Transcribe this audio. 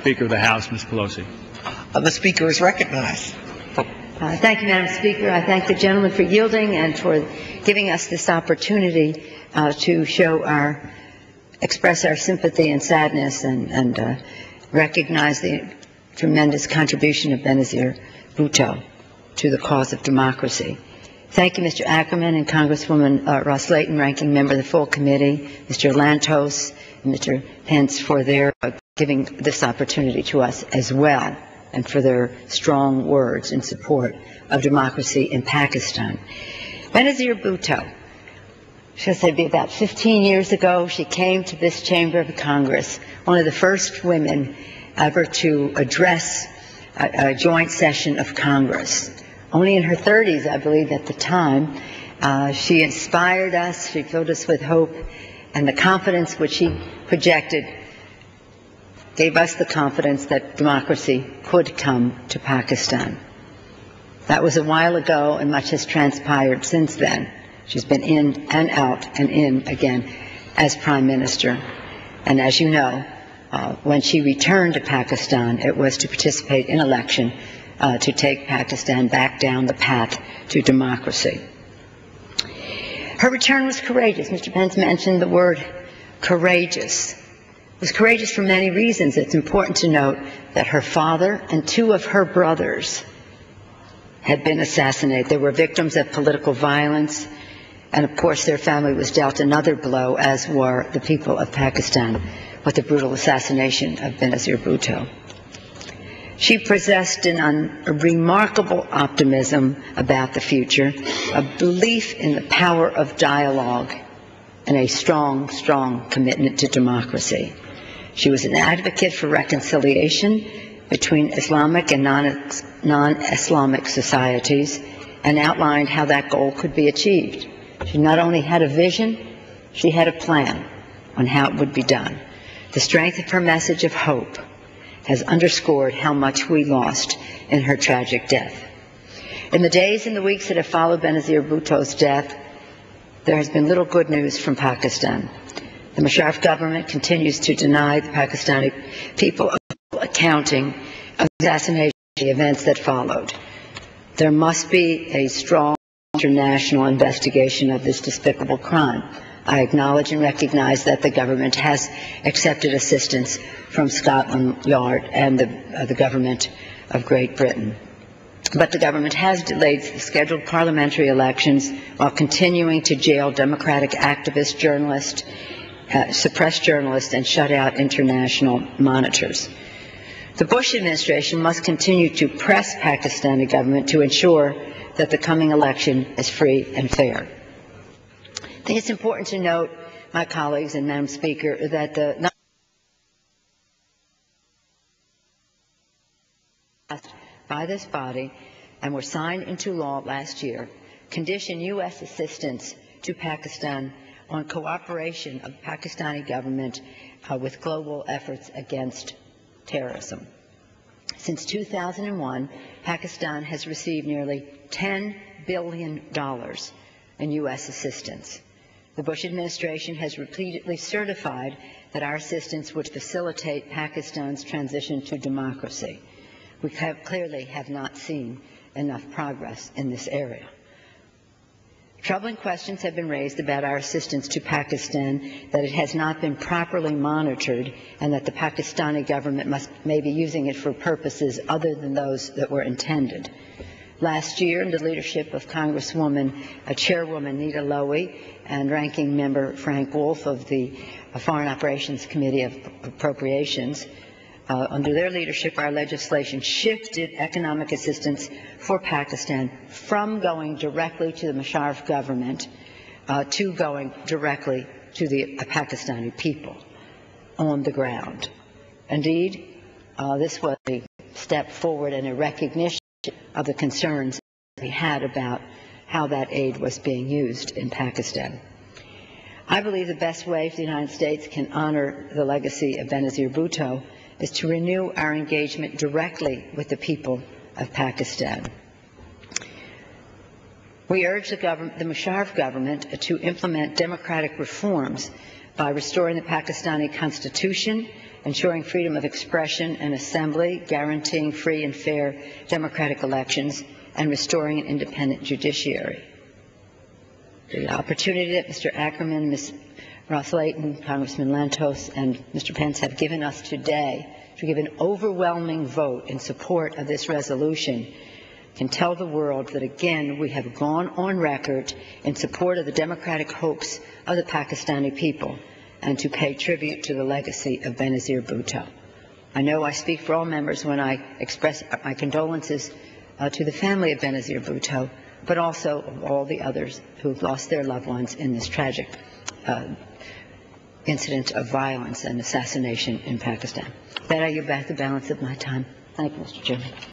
Speaker of the House, Ms. Pelosi. The Speaker is recognized. Thank you, Madam Speaker. I thank the gentleman for yielding and for giving us this opportunity to express our sympathy and sadness and recognize the tremendous contribution of Benazir Bhutto to the cause of democracy. Thank you, Mr. Ackerman and Congresswoman Ross Layton, Ranking Member of the full committee, Mr. Lantos and Mr. Pence for their giving this opportunity to us as well, and for their strong words in support of democracy in Pakistan. Benazir Bhutto, should I say, about 15 years ago, she came to this chamber of Congress, one of the first women ever to address a joint session of Congress. Only in her 30s, I believe, at the time. She inspired us, she filled us with hope, and the confidence which she projected gave us the confidence that democracy could come to Pakistan. That was a while ago, and much has transpired since then. She's been in and out and in again as Prime Minister. And as you know, when she returned to Pakistan, it was to participate in election to take Pakistan back down the path to democracy. Her return was courageous. Mr. Pence mentioned the word courageous. It was courageous for many reasons. It's important to note that her father and two of her brothers had been assassinated. They were victims of political violence, and of course their family was dealt another blow, as were the people of Pakistan, with the brutal assassination of Benazir Bhutto. She possessed a remarkable optimism about the future, a belief in the power of dialogue, and a strong, strong commitment to democracy. She was an advocate for reconciliation between Islamic and non-Islamic societies, and outlined how that goal could be achieved. She not only had a vision, she had a plan on how it would be done. The strength of her message of hope has underscored how much we lost in her tragic death. In the days and the weeks that have followed Benazir Bhutto's death, there has been little good news from Pakistan. The Musharraf government continues to deny the Pakistani people accounting of the assassination events that followed. There must be a strong international investigation of this despicable crime. I acknowledge and recognize that the government has accepted assistance from Scotland Yard and the government of Great Britain. But the government has delayed the scheduled parliamentary elections while continuing to jail democratic activists, journalists, suppress journalists, and shut out international monitors. The Bush administration must continue to press Pakistani government to ensure that the coming election is free and fair. I think it's important to note, my colleagues and Madam Speaker, that by this body and were signed into law last year condition U.S. assistance to Pakistan on cooperation of the Pakistani government with global efforts against terrorism. Since 2001, Pakistan has received nearly $10 billion in U.S. assistance. The Bush administration has repeatedly certified that our assistance would facilitate Pakistan's transition to democracy. We clearly have not seen enough progress in this area. Troubling questions have been raised about our assistance to Pakistan, that it has not been properly monitored, and that the Pakistani government may be using it for purposes other than those that were intended. Last year, under the leadership of Chairwoman Nita Lowey and Ranking Member Frank Wolf of the Foreign Operations Committee of Appropriations, under their leadership, our legislation shifted economic assistance for Pakistan from going directly to the Musharraf government to going directly to the Pakistani people on the ground. Indeed, this was a step forward and a recognition of the concerns we had about how that aid was being used in Pakistan. I believe the best way for the United States can honor the legacy of Benazir Bhutto is to renew our engagement directly with the people of Pakistan. We urge the Musharraf government to implement democratic reforms by restoring the Pakistani constitution ensuring freedom of expression and assembly, guaranteeing free and fair democratic elections, and restoring an independent judiciary. The opportunity that Mr. Ackerman, Ms. Ross-Layton, Congressman Lantos, and Mr. Pence have given us today to give an overwhelming vote in support of this resolution can tell the world that, again, we have gone on record in support of the democratic hopes of the Pakistani people and to pay tribute to the legacy of Benazir Bhutto. I know I speak for all members when I express my condolences to the family of Benazir Bhutto, but also of all the others who've lost their loved ones in this tragic incident of violence and assassination in Pakistan. With that, I give back the balance of my time. Thank you, Mr. Chairman.